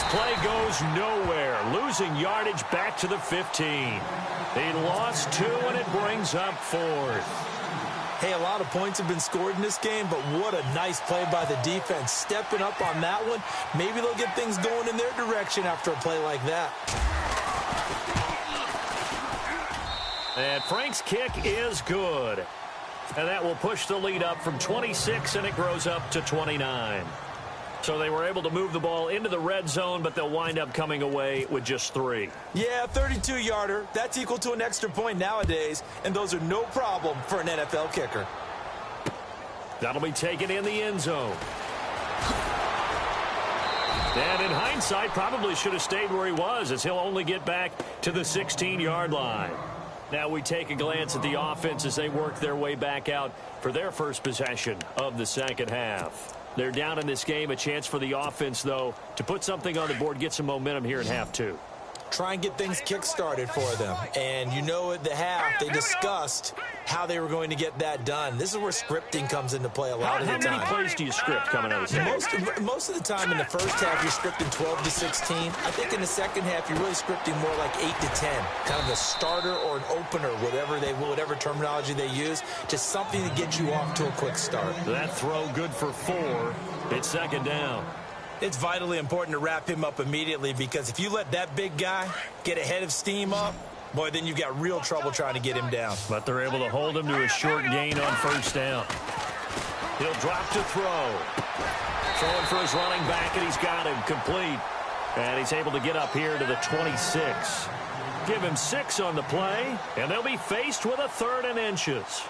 Speaker 2: Play goes nowhere, losing yardage back to the 15. He lost 2, and it brings up 4th.
Speaker 3: Hey, a lot of points have been scored in this game, but what a nice play by the defense. Stepping up on that one, maybe they'll get things going in their direction after a play like that.
Speaker 2: And Frank's kick is good. And that will push the lead up from 26, and it grows up to 29. So they were able to move the ball into the red zone, but they'll wind up coming away with just 3.
Speaker 3: Yeah, 32-yarder. That's equal to an extra point nowadays, and those are no problem for an NFL kicker.
Speaker 2: That'll be taken in the end zone. And in hindsight, probably should have stayed where he was, as he'll only get back to the 16-yard line. Now we take a glance at the offense as they work their way back out for their first possession of the second half. They're down in this game. A chance for the offense, though, to put something on the board, get some momentum here in half 2.
Speaker 3: Try and get things kick-started for them. And you know at the half, they discussed how they were going to get that done. This is where scripting comes into play a lot of the time.
Speaker 2: How many plays do you script coming out of this game?
Speaker 3: Most of the time in the first half, you're scripting 12 to 16. I think in the second half, you're really scripting more like 8 to 10. Kind of a starter or an opener, whatever terminology they use. Just something to get you off to a quick start.
Speaker 2: That throw good for 4. It's second down.
Speaker 3: It's vitally important to wrap him up immediately, because if you let that big guy get a head of steam up, boy, then you've got real trouble trying to get him down.
Speaker 2: But they're able to hold him to a short gain on first down. He'll drop to throw. Throwing for his running back, and he's got him complete. And he's able to get up here to the 26. Give him 6 on the play, and they'll be faced with a 3rd and inches.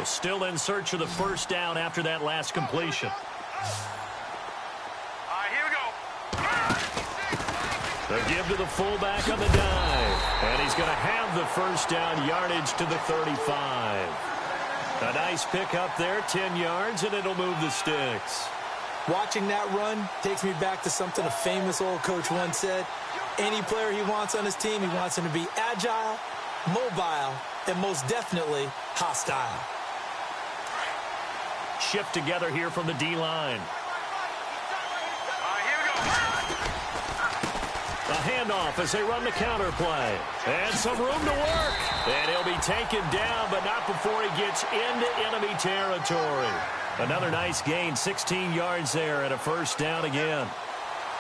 Speaker 2: Still in search of the first down after that last completion.
Speaker 4: All right, here we go.
Speaker 2: The give to the fullback on the dive. And he's going to have the first down, yardage to the 35. A nice pick up there, 10 yards, and it'll move the sticks.
Speaker 3: Watching that run takes me back to something a famous old coach once said. Any player he wants on his team, he wants him to be agile, mobile, and most definitely hostile.
Speaker 2: Shift together here from the D-line. A handoff as they run the counter play. And some room to work. And he'll be taken down, but not before he gets into enemy territory. Another nice gain, 16 yards there, and a first down again.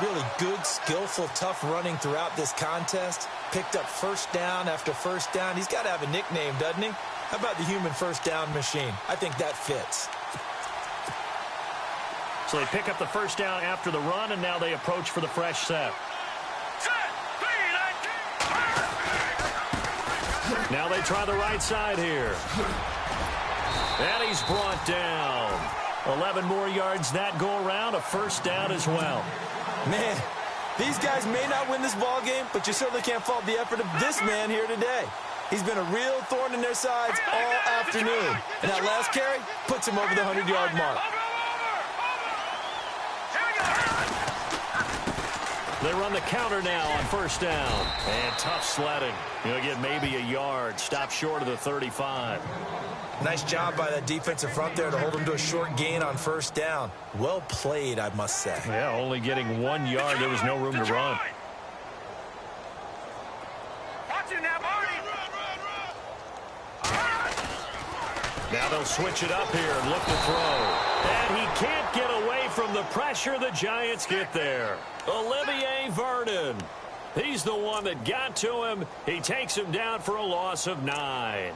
Speaker 3: Really good, skillful, tough running throughout this contest. Picked up first down after first down. He's got to have a nickname, doesn't he? How about the human first down machine? I think that fits.
Speaker 2: So they pick up the first down after the run, and now they approach for the fresh set. Now they try the right side here. And he's brought down. 11 more yards that go around, a first down as well.
Speaker 3: Man, these guys may not win this ball game, but you certainly can't fault the effort of this man here today. He's been a real thorn in their sides all afternoon. And that last carry puts him over the 100-yard mark.
Speaker 2: They run the counter now on first down. And tough sledding. He'll get maybe a yard. Stop short of the 35.
Speaker 3: Nice job by that defensive front there to hold him to a short gain on first down. Well played, I must say.
Speaker 2: Yeah, only getting 1 yard. There was no room to run. Now they'll switch it up here and look to throw. And he can't get away from the pressure the Giants get there. Olivier Vernon. He's the one that got to him. He takes him down for a loss of 9.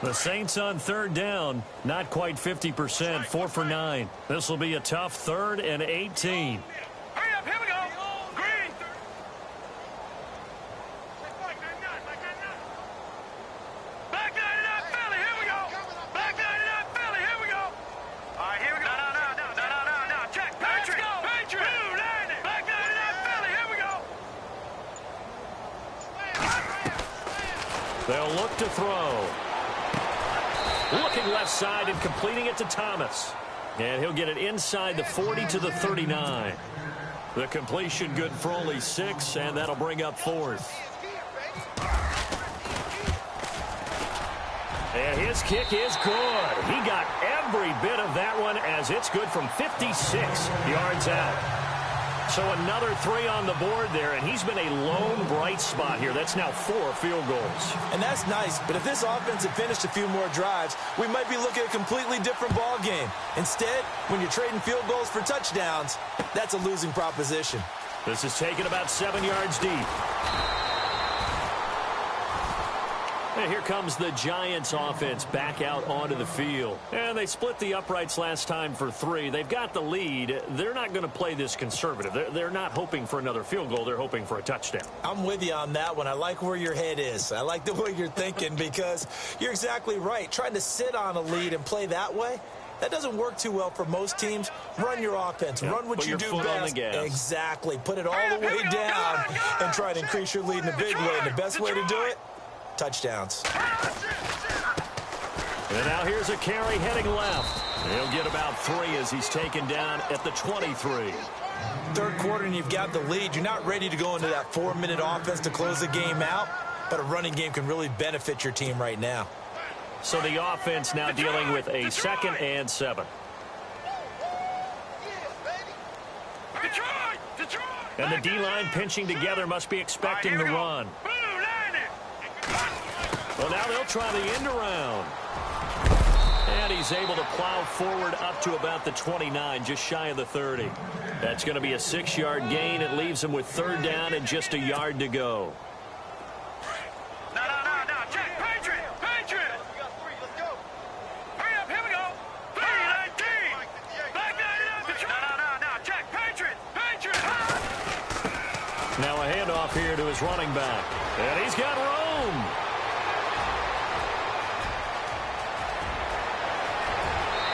Speaker 2: The Saints on third down, not quite 50%, 4 for 9. This will be a tough 3rd and 18.
Speaker 4: Hurry up, here we go. Green. Back 99 Philly, here we go. Back 99 Philly, here we go. All right, here we go. No. Check. Patriot. Patriot. Back 99 Philly, here we go.
Speaker 2: They'll look to throw. Looking left side and completing it to Thomas. And he'll get it inside the 40 to the 39. The completion good for only 6, and that'll bring up 4th. And his kick is good. He got every bit of that one as it's good from 56 yards out. So another 3 on the board there, and he's been a lone bright spot here. That's now 4 field goals.
Speaker 3: And that's nice, but if this offense had finished a few more drives, we might be looking at a completely different ball game. Instead, when you're trading field goals for touchdowns, that's a losing proposition.
Speaker 2: This is taken about 7 yards deep. And here comes the Giants offense back out onto the field. And they split the uprights last time for 3. They've got the lead. They're not going to play this conservative. They're not hoping for another field goal. They're hoping for a touchdown.
Speaker 3: I'm with you on that one. I like where your head is. I like the way you're thinking because you're exactly right. Trying to sit on a lead and play that way, that doesn't work too well for most teams. Run your offense. Run what you do best. Exactly. Put it all the way down and try to increase your lead in a big way. And the best way to do it, touchdowns.
Speaker 2: And now here's a carry heading left. He'll get about 3 as he's taken down at the 23.
Speaker 3: Third quarter and you've got the lead. You're not ready to go into that 4-minute offense to close the game out, but a running game can really benefit your team right now.
Speaker 2: So the offense now dealing with a 2nd and 7. And the D-line pinching together must be expecting the run. Well, now they'll try the end around. And he's able to plow forward up to about the 29, just shy of the 30. That's going to be a 6-yard gain. It leaves him with 3rd down and just a yard to go.
Speaker 4: No. Check. Patriot. Let's go. Hurry up, here we go. 3-19. Back 99. No. Check. Patriot.
Speaker 2: Now a handoff here to his running back. And he's got room.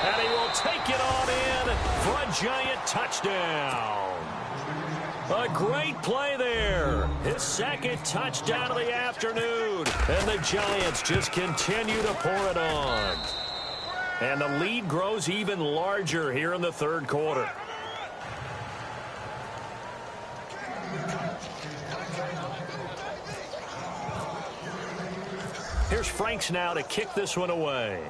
Speaker 2: And he will take it on in for a Giant touchdown. A great play there. His 2nd touchdown of the afternoon. food. And the Giants just continue to pour it on. And the lead grows even larger here in the third quarter. Here's Franks now to kick this one away.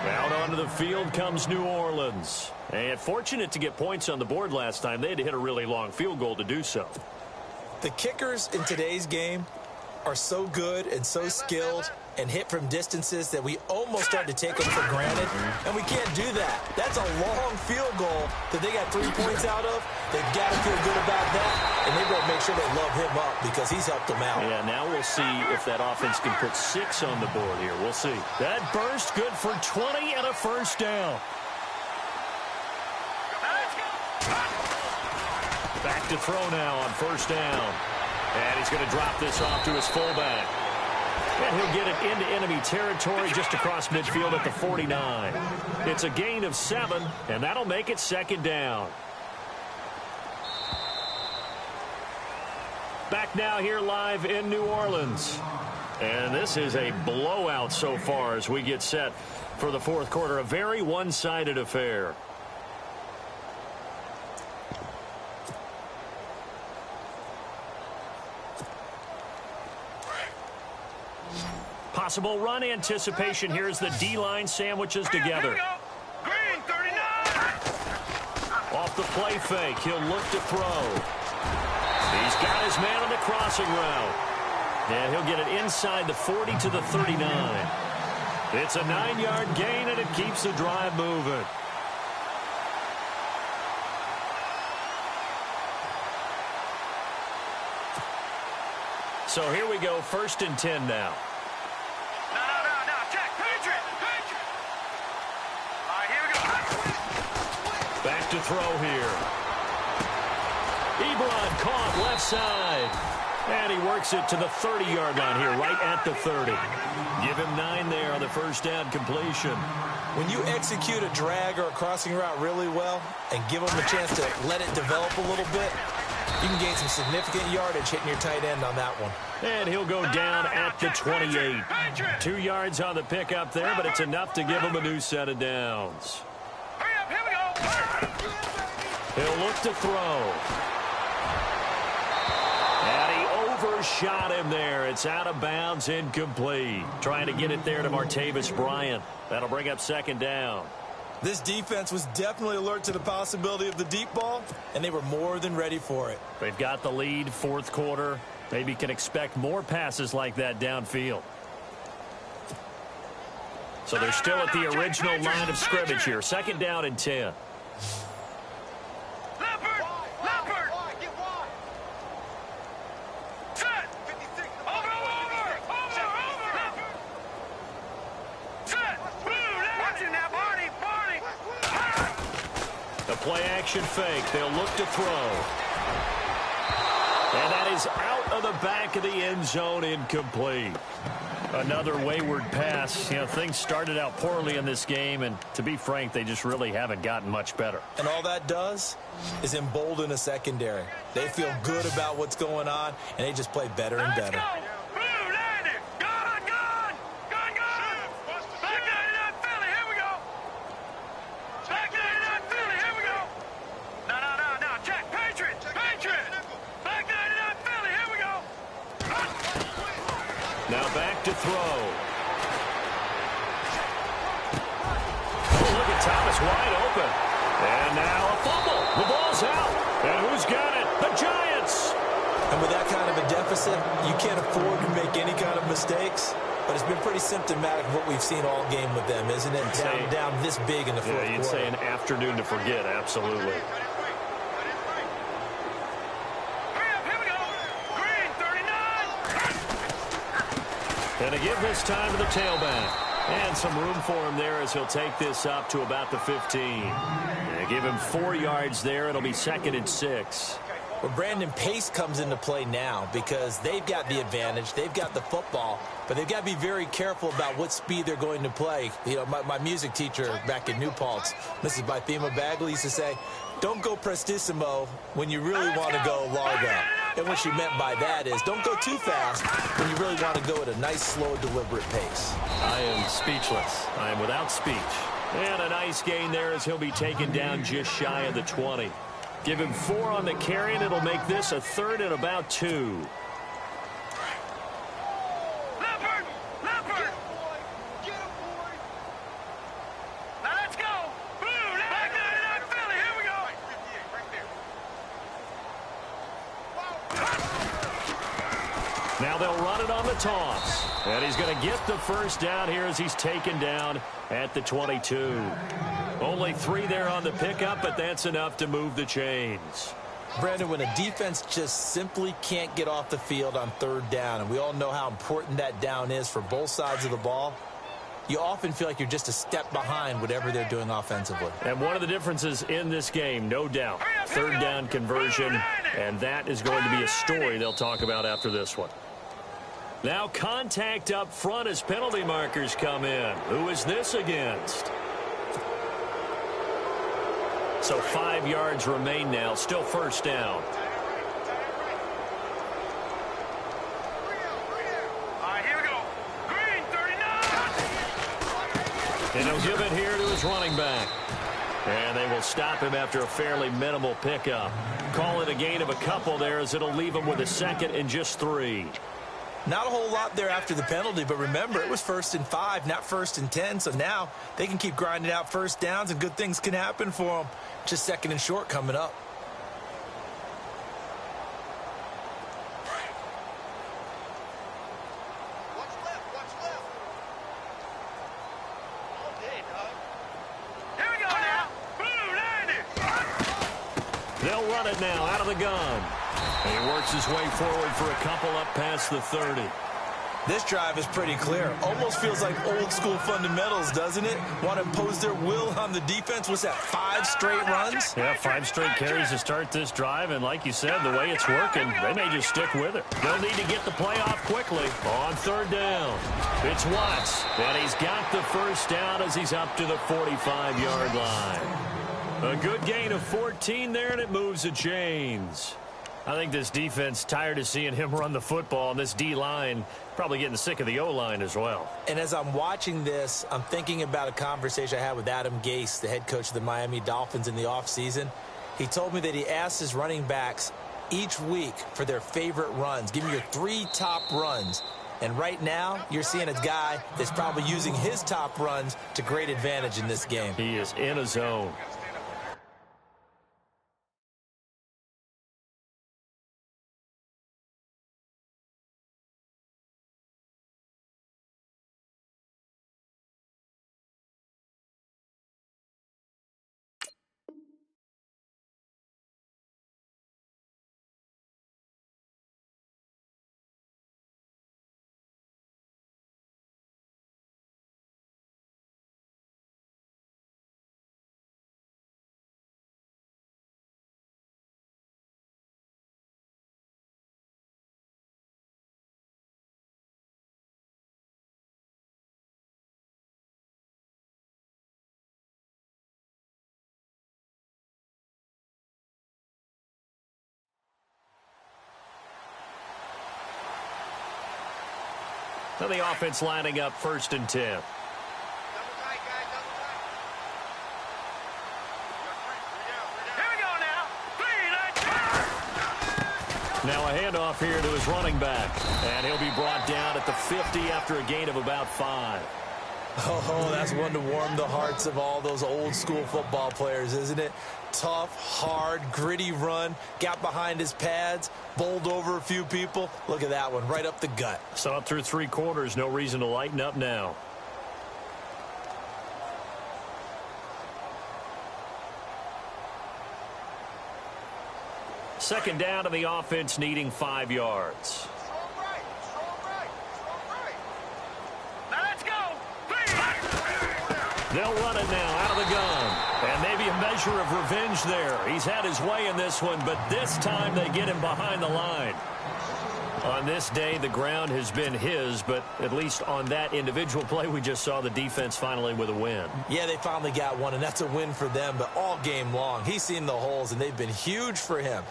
Speaker 2: Out onto the field comes New Orleans. And fortunate to get points on the board last time. They had to hit a really long field goal to do so.
Speaker 3: The kickers in today's game are so good and so skilled and hit from distances that we almost start to take them for granted, and we can't do that. That's a long field goal that they got 3 points out of. They've got to feel good about that, and they better make sure they love him up because he's helped them out.
Speaker 2: Yeah, now we'll see if that offense can put 6 on the board here. We'll see. That burst good for 20 and a first down. Back to throw now on first down. And he's going to drop this off to his fullback. And he'll get it into enemy territory just across midfield at the 49. It's a gain of 7, and that'll make it second down. Back now here live in New Orleans. And this is a blowout so far as we get set for the fourth quarter. A very one-sided affair. Possible run anticipation here as the D-line sandwiches together.
Speaker 4: Green, 39.
Speaker 2: Off the play fake, he'll look to throw. He's got his man on the crossing route. And he'll get it inside the 40 to the 39. It's a 9-yard gain, and it keeps the drive moving. So here we go, 1st and 10 now. Back to throw here. Ebron caught left side. And he works it to the 30-yard line here, right at the 30. Give him 9 there on the first down completion.
Speaker 3: When you execute a drag or a crossing route really well and give them a chance to let it develop a little bit, you can gain some significant yardage hitting your tight end on that one.
Speaker 2: And he'll go down at the 28. 2 yards on the pickup there, but it's enough to give him a new set of downs. He'll look to throw. And he overshot him there. It's out of bounds, incomplete. Trying to get it there to Martavis Bryant. That'll bring up second down.
Speaker 3: This defense was definitely alert to the possibility of the deep ball, and they were more than ready for it.
Speaker 2: They've got the lead, fourth quarter. Maybe can expect more passes like that downfield. So they're still at the original line of scrimmage here. Second down and 10. Play action fake. They'll look to throw. And that is out of the back of the end zone, incomplete. Another wayward pass. You know, things started out poorly in this game, and to be frank, they just really haven't gotten much better.
Speaker 3: And all that does is embolden a secondary. They feel good about what's going on, and they just play better and better.
Speaker 2: Now back to throw. Oh, look at Thomas wide open. And now a fumble. The ball's out. And who's got it? The Giants.
Speaker 3: And with that kind of a deficit, you can't afford to make any kind of mistakes. But it's been pretty symptomatic of what we've seen all game with them, isn't it? Down this big in the fourth quarter.
Speaker 2: Yeah, you'd say an afternoon to forget, absolutely. And to give this time to the tailback. And some room for him there as he'll take this up to about the 15. And give him 4 yards there. It'll be 2nd and 6.
Speaker 3: Well, Brandon, pace comes into play now because they've got the advantage. They've got the football, but they've got to be very careful about what speed they're going to play. You know, my music teacher back in New Paltz, Mrs. Bythema Bagley, used to say, don't go prestissimo when you really want to go largo. And what she meant by that is don't go too fast when you really want to go at a nice, slow, deliberate pace.
Speaker 2: I am speechless. I am without speech. And a nice gain there as he'll be taken down just shy of the 20. Give him 4 on the carry, and it'll make this a 3rd and about 2.
Speaker 4: Leopard! Leopard! Get him, boy! Now let's go! Boom! Back 99 Philly, here we go! Right there.
Speaker 2: Now they'll run it on the toss. And he's going to get the first down here as he's taken down at the 22. Only 3 there on the pickup, but that's enough to move the chains.
Speaker 3: Brandon, when a defense just simply can't get off the field on 3rd down, and we all know how important that down is for both sides of the ball, you often feel like you're just a step behind whatever they're doing offensively.
Speaker 2: And one of the differences in this game, no doubt, 3rd down conversion, and that is going to be a story they'll talk about after this one. Now contact up front as penalty markers come in. Who is this against? So 5 yards remain now. Still 1st down.
Speaker 4: All right, here we go. Green, 39!
Speaker 2: And he'll give it here to his running back. And they will stop him after a fairly minimal pickup. Call it a gain of a couple there as it'll leave him with a 2nd and just 3.
Speaker 3: Not a whole lot there after the penalty, but remember, it was 1st and 5, not 1st and 10, so now they can keep grinding out 1st downs and good things can happen for them. Just 2nd and short coming up.
Speaker 4: Watch left, watch left. All day, dog. Here we go now. Boom, 90.
Speaker 2: They'll run it now out of the gun. And he works his way forward for a couple up past the 30.
Speaker 3: This drive is pretty clear. Almost feels like old school fundamentals, doesn't it? Want to impose their will on the defense. What's that, 5 straight runs?
Speaker 2: Yeah, 5 straight carries to start this drive, and like you said, the way it's working, they may just stick with it. They'll need to get the play off quickly on 3rd down. It's Watts, and he's got the first down as he's up to the 45-yard line. A good gain of 14 there, and it moves the chains. I think this defense tired of seeing him run the football, and this D-line probably getting sick of the O-line as well.
Speaker 3: And as I'm watching this, I'm thinking about a conversation I had with Adam Gase, the head coach of the Miami Dolphins in the offseason. He told me that he asked his running backs each week for their favorite runs. Give me your 3 top runs. And right now, you're seeing a guy that's probably using his top runs to great advantage in this game.
Speaker 2: He is in a zone. So the offense lining up 1st and 10.
Speaker 4: Double tight, guys, double tight. Here we go now. 3, 9, 5.
Speaker 2: Now a handoff here to his running back. And he'll be brought down at the 50 after a gain of about 5.
Speaker 3: Oh, that's one to warm the hearts of all those old school football players, isn't it? Tough, hard, gritty run, got behind his pads, bowled over a few people. Look at that one, right up the gut.
Speaker 2: So up through 3 quarters, no reason to lighten up now. Second down to the offense, needing 5 yards.
Speaker 4: Strong right, strong right, strong right. Now let's go. 3.
Speaker 2: They'll run it now out of the gun. And maybe a measure measure of revenge there. He's had his way in this one, but this time they get him behind the line. On this day, the ground has been his, but at least on that individual play, we just saw the defense finally with a win.
Speaker 3: Yeah, they finally got one, and that's a win for them, but all game long, he's seen the holes, and they've been huge for him.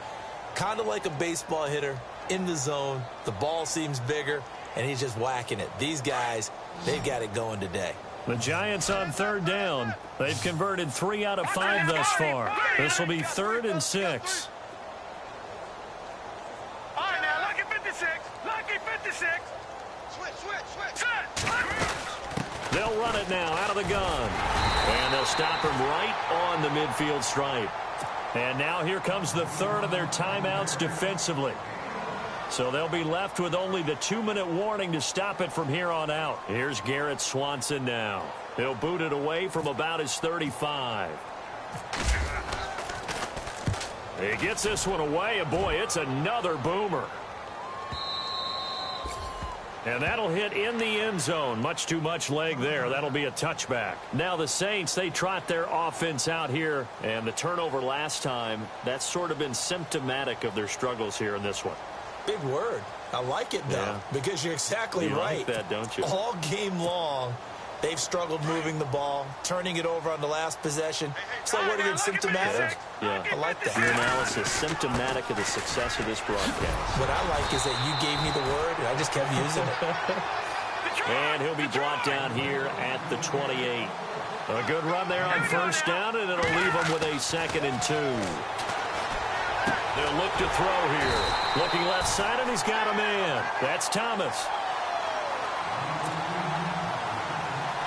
Speaker 3: Kind of like a baseball hitter in the zone. The ball seems bigger, and he's just whacking it. These guys, they've got it going today.
Speaker 2: The Giants on third down. They've converted 3 out of 5 thus far. This will be 3rd and 6.
Speaker 4: All right, now, lucky 56. Lucky 56. Switch.
Speaker 2: They'll run it now out of the gun. And they'll stop him right on the midfield stripe. And now here comes the 3rd of their timeouts defensively. So they'll be left with only the 2-minute warning to stop it from here on out. Here's Garrett Swanson now. He'll boot it away from about his 35. He gets this one away, and boy, it's another boomer. And that'll hit in the end zone. Much too much leg there. That'll be a touchback. Now the Saints, they trot their offense out here. And the turnover last time, that's sort of been symptomatic of their struggles here in this one.
Speaker 3: Big word. I like it, though, because you're exactly right.
Speaker 2: You like that, don't you?
Speaker 3: All game long, they've struggled moving the ball, turning it over on the last possession. So what are you, symptomatic?
Speaker 2: Yeah.
Speaker 3: I like that.
Speaker 2: Your analysis, symptomatic of the success of this broadcast.
Speaker 3: What I like is that you gave me the word, and I just kept using it.
Speaker 2: And he'll be brought down here at the 28. A good run there on first down, and it'll leave them with a 2nd and 2. They'll look to throw here. Looking left side, and he's got a man. That's Thomas.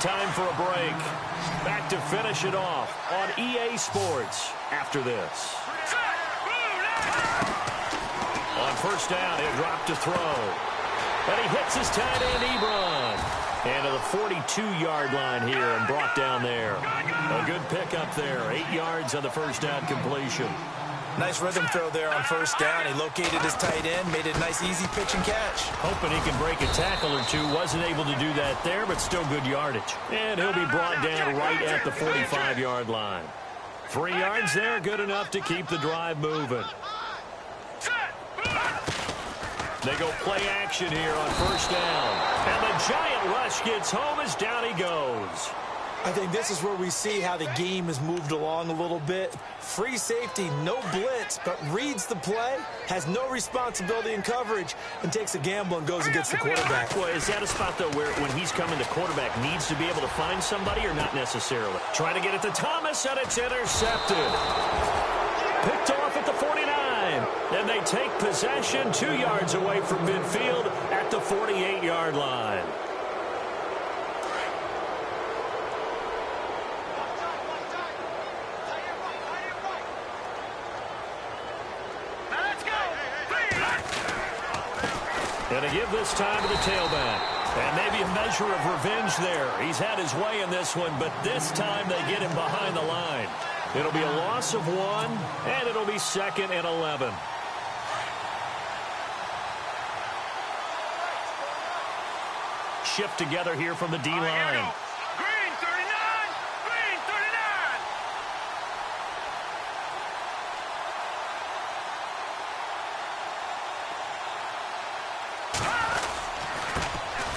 Speaker 2: Time for a break. Back to finish it off on EA Sports after this. On first down, he'll drop to throw. And he hits his tight end, Ebron. And to the 42-yard line here and brought down there. A good pickup there. 8 yards on the first down completion.
Speaker 3: Nice rhythm throw there on first down. He located his tight end, made it a nice, easy pitch and catch.
Speaker 2: Hoping he can break a tackle or two. Wasn't able to do that there, but still good yardage. And he'll be brought down right at the 45-yard line. 3 yards there, good enough to keep the drive moving. They go play action here on first down. And the giant rush gets home as down he goes.
Speaker 3: I think this is where we see how the game has moved along a little bit. Free safety, no blitz, but reads the play, has no responsibility in coverage, and takes a gamble and goes against the quarterback.
Speaker 2: Well, is that a spot, though, where when he's coming, the quarterback needs to be able to find somebody or not necessarily? Trying to get it to Thomas, and it's intercepted. Picked off at the 49. And they take possession 2 yards away from midfield at the 48-yard line. And to give this time to the tailback. And maybe a measure of revenge there. He's had his way in this one, but this time they get him behind the line. It'll be a loss of 1, and it'll be 2nd and 11. Shift together here from the D-line.
Speaker 4: Green 39. Green 39.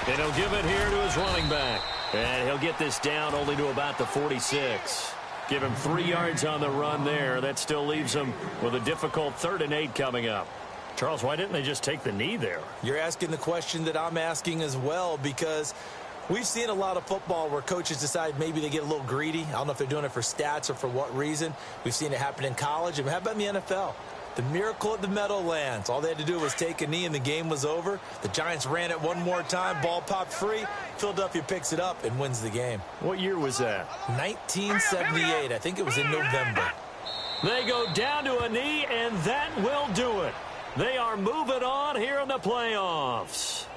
Speaker 2: And he'll give it here to his running back. And he'll get this down only to about the 46. Give him 3 yards on the run there. That still leaves him with a difficult 3rd and 8 coming up. Charles, why didn't they just take the knee there?
Speaker 3: You're asking the question that I'm asking as well, because we've seen a lot of football where coaches decide maybe they get a little greedy. I don't know if they're doing it for stats or for what reason. We've seen it happen in college. And how about in the NFL? The miracle at the Meadowlands. All they had to do was take a knee and the game was over. The Giants ran it one more time. Ball popped free. Philadelphia picks it up and wins the game.
Speaker 2: What year was that?
Speaker 3: 1978. I think it was in November.
Speaker 2: They go down to a knee, and that will do it. They are moving on here in the playoffs.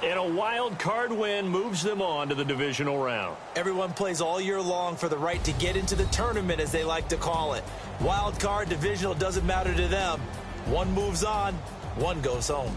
Speaker 2: And a wild card win moves them on to the divisional round.
Speaker 3: Everyone plays all year long for the right to get into the tournament, as they like to call it. Wild card, divisional, doesn't matter to them. One moves on, one goes home.